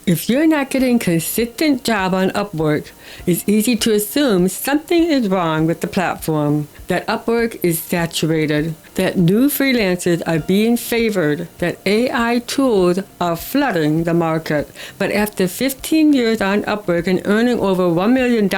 If you're not getting consistent job on Upwork, it's easy to assume something is wrong with the platform, that Upwork is saturated, that new freelancers are being favored, that AI tools are flooding the market. But after 15 years on Upwork and earning over $1 million,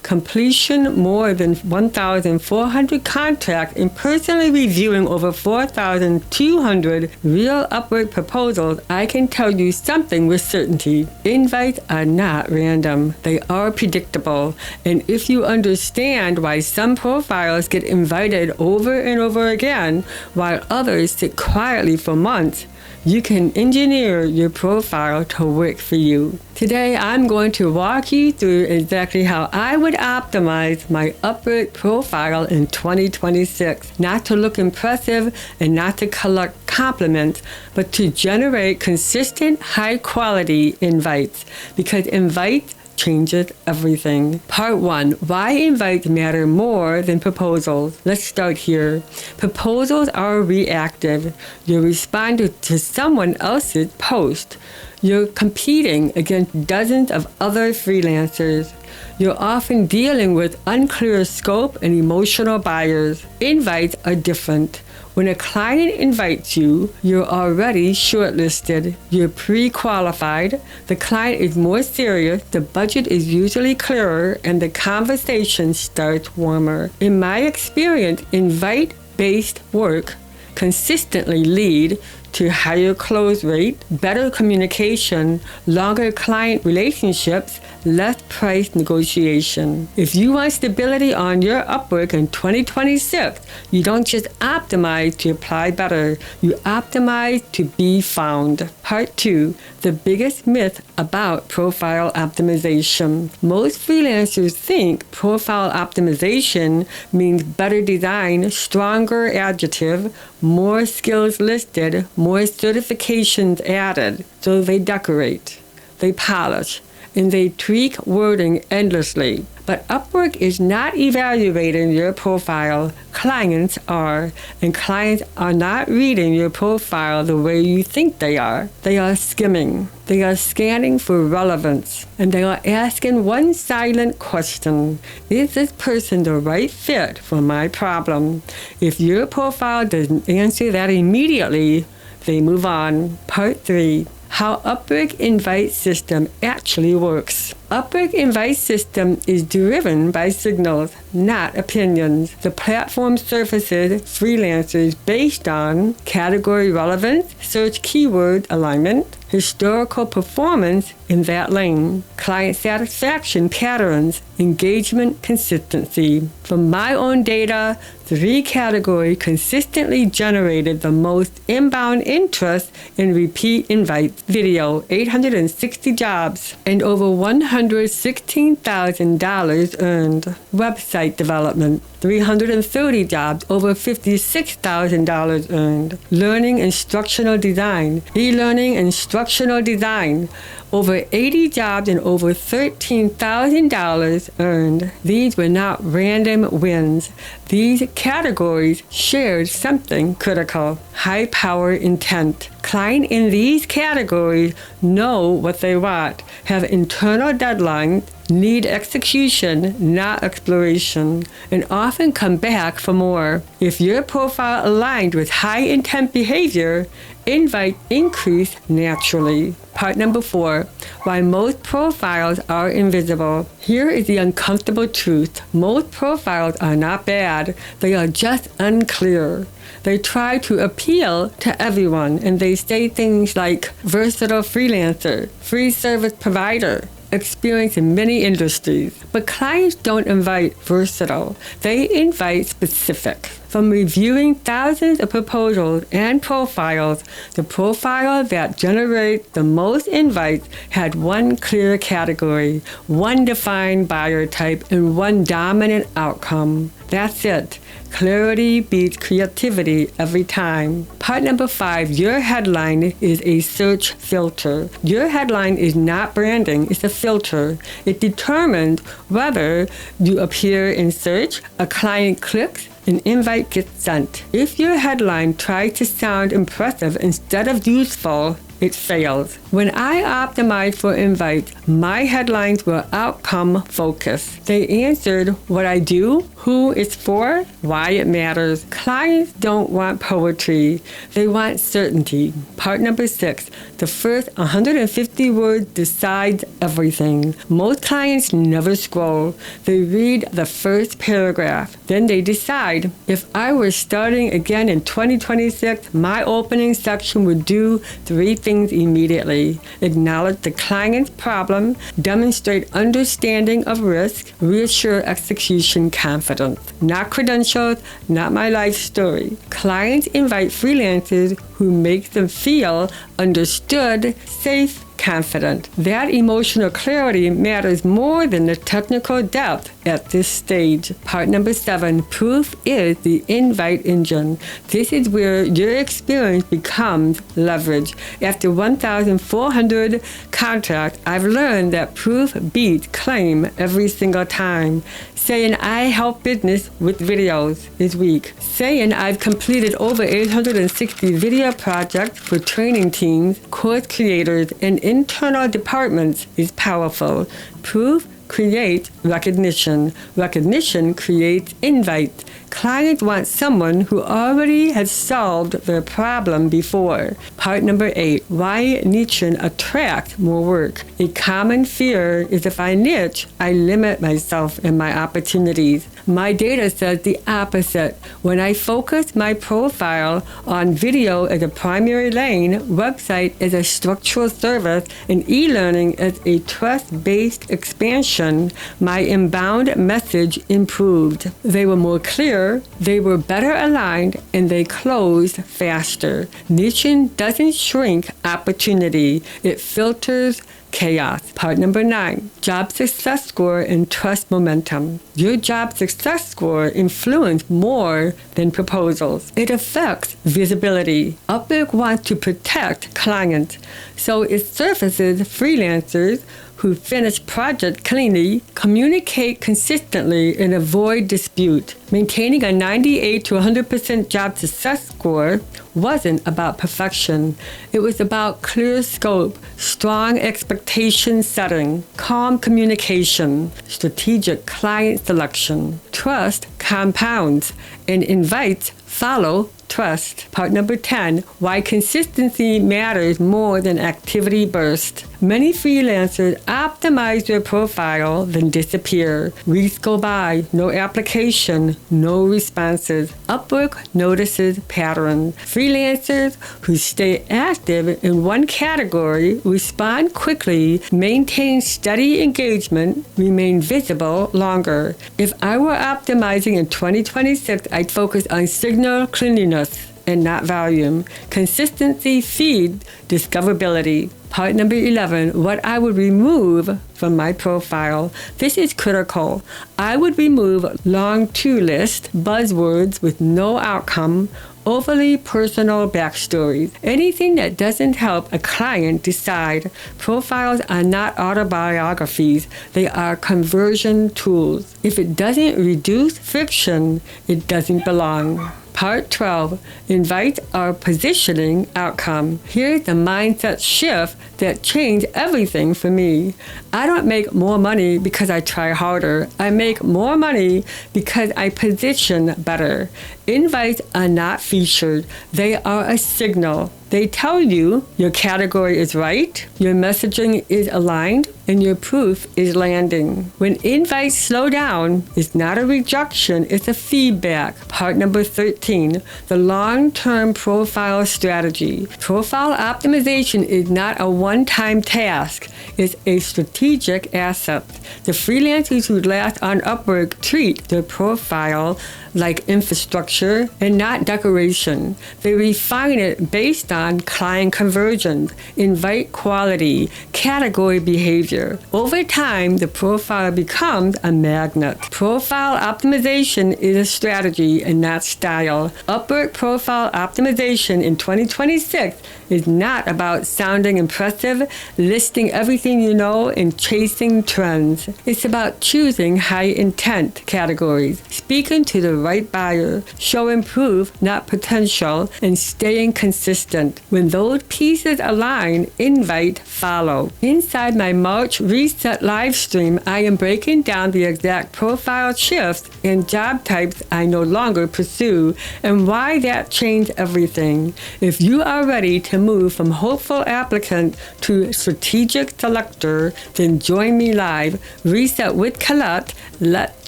completion more than 1,400 contracts, and personally reviewing over 4,200 real Upwork proposals, I can tell you something with certainty. Invites are not random. They are predictable. And if you understand why some profiles get invited over and over again, while others sit quietly for months, you can engineer your profile to work for you. Today, I'm going to walk you through exactly how I would optimize my Upwork profile in 2026. Not to look impressive and not to collect compliments, but to generate consistent, high-quality invites. Because invites changes everything. Part 1. Why invites matter more than proposals. Let's start here. Proposals are reactive. You're responding to someone else's post. You're competing against dozens of other freelancers. You're often dealing with unclear scope and emotional buyers. Invites are different. When a client invites you, you're already shortlisted. You're pre-qualified. The client is more serious. The budget is usually clearer, and the conversation starts warmer. In my experience, invite-based work consistently lead to higher close rate, better communication, longer client relationships, less price negotiation. If you want stability on your Upwork in 2026, you don't just optimize to apply better, you optimize to be found. Part 2. The biggest myth about profile optimization. Most freelancers think profile optimization means better design, stronger adjective, more skills listed, more certifications added. So they decorate, they polish, and they tweak wording endlessly. But Upwork is not evaluating your profile. Clients are. And clients are not reading your profile the way you think they are. They are skimming. They are scanning for relevance. And they are asking one silent question. Is this person the right fit for my problem? If your profile doesn't answer that immediately, they move on. Part 3. How Upwork invite system actually works. Upwork invite system is driven by signals, not opinions. The platform surfaces freelancers based on category relevance, search keyword alignment, historical performance in that lane, client satisfaction patterns, engagement consistency. From my own data, 3 categories consistently generated the most inbound interest in repeat invites. Video, 860 jobs, and over $116,000 earned. Website development, 330 jobs, over $56,000 earned. Learning instructional design, e-learning instructional design, over 80 jobs and over $13,000 earned. These were not random wins. These categories shared something critical: high power intent. Clients in these categories know what they want, have internal deadlines, need execution, not exploration, and often come back for more. If your profile aligned with high intent behavior, invite increase naturally. Part number 4, why most profiles are invisible. Here is the uncomfortable truth. Most profiles are not bad. They are just unclear. They try to appeal to everyone, and they say things like versatile freelancer, free service provider, experience in many industries. But clients don't invite versatile. They invite specific. From reviewing thousands of proposals and profiles, the profile that generates the most invites had one clear category, one defined buyer type, and one dominant outcome. That's it. Clarity beats creativity every time. Part number 5, your headline is a search filter. Your headline is not branding, it's a filter. It determines whether you appear in search, a client clicks, an invite gets sent. If your headline tries to sound impressive instead of useful, it fails. When I optimized for invites, my headlines were outcome focused. They answered what I do, who it's for, why it matters. Clients don't want poetry. They want certainty. Part number 6. The first 150 words decides everything. Most clients never scroll. They read the first paragraph. Then they decide, if I were starting again in 2026, my opening section would do 3 things immediately. Acknowledge the client's problem, demonstrate understanding of risk, reassure execution confidence. Not credentials, not my life story. Clients invite freelancers who make them feel understood, safe, confident. That emotional clarity matters more than the technical depth at this stage. Part number 7, proof is the invite engine. This is where your experience becomes leverage. After 1,400 contracts, I've learned that proof beats claim every single time. Saying I help business with videos is weak. Saying I've completed over 860 video projects for training teams, course creators, and internal departments is powerful. Proof creates recognition. Recognition creates invite. Clients want someone who already has solved their problem before. Part number 8, why niche attracts more work. A common fear is if I niche, I limit myself and my opportunities. My data says the opposite. When I focus my profile on video as a primary lane, website as a structural service, and e-learning as a trust-based expansion, my inbound message improved. They were more clear, they were better aligned, and they closed faster. Niching doesn't shrink opportunity, it filters chaos. Part number 9, job success score and trust momentum. Your job success score influences more than proposals. It affects visibility. Upwork wants to protect clients, so it surfaces freelancers who finish project cleanly, communicate consistently, and avoid dispute. Maintaining a 98 to 100% job success score wasn't about perfection. It was about clear scope, strong expectation setting, calm communication, strategic client selection. Trust compounds, and invites follow trust. Part number 10, why consistency matters more than activity burst. Many freelancers optimize their profile, then disappear. Weeks go by, no application, no responses. Upwork notices patterns. Freelancers who stay active in one category respond quickly, maintain steady engagement, remain visible longer. If I were optimizing in 2026, I'd focus on signal cleanliness and not volume. Consistency feeds discoverability. Part number 11, what I would remove from my profile. This is critical. I would remove long to list, buzzwords with no outcome, overly personal backstories, anything that doesn't help a client decide. Profiles are not autobiographies, they are conversion tools. If it doesn't reduce friction, it doesn't belong. Part 12, invite our positioning outcome. Here's the mindset shift that changed everything for me. I don't make more money because I try harder. I make more money because I position better. Invites are not featured. They are a signal. They tell you your category is right, your messaging is aligned, and your proof is landing. When invites slow down, it's not a rejection, it's a feedback. Part number 13, the long-term profile strategy. Profile optimization is not a one-time task. It's a strategic asset. The freelancers who last on Upwork treat their profile like infrastructure and not decoration. They refine it based on client conversions, invite quality, category behavior. Over time, the profile becomes a magnet. Profile optimization is a strategy and not style. Upwork profile optimization in 2026 is not about sounding impressive, listing everything you know, and chasing trends. It's about choosing high intent categories, speaking to the right buyer, showing proof, not potential, and staying consistent. When those pieces align, invite, follow. Inside my March Reset live stream, I am breaking down the exact profile shifts and job types I no longer pursue and why that changed everything. If you are ready to move from hopeful applicant to strategic selector, then join me live. Reset with Colette. Let's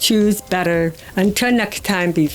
choose better. Until next time, be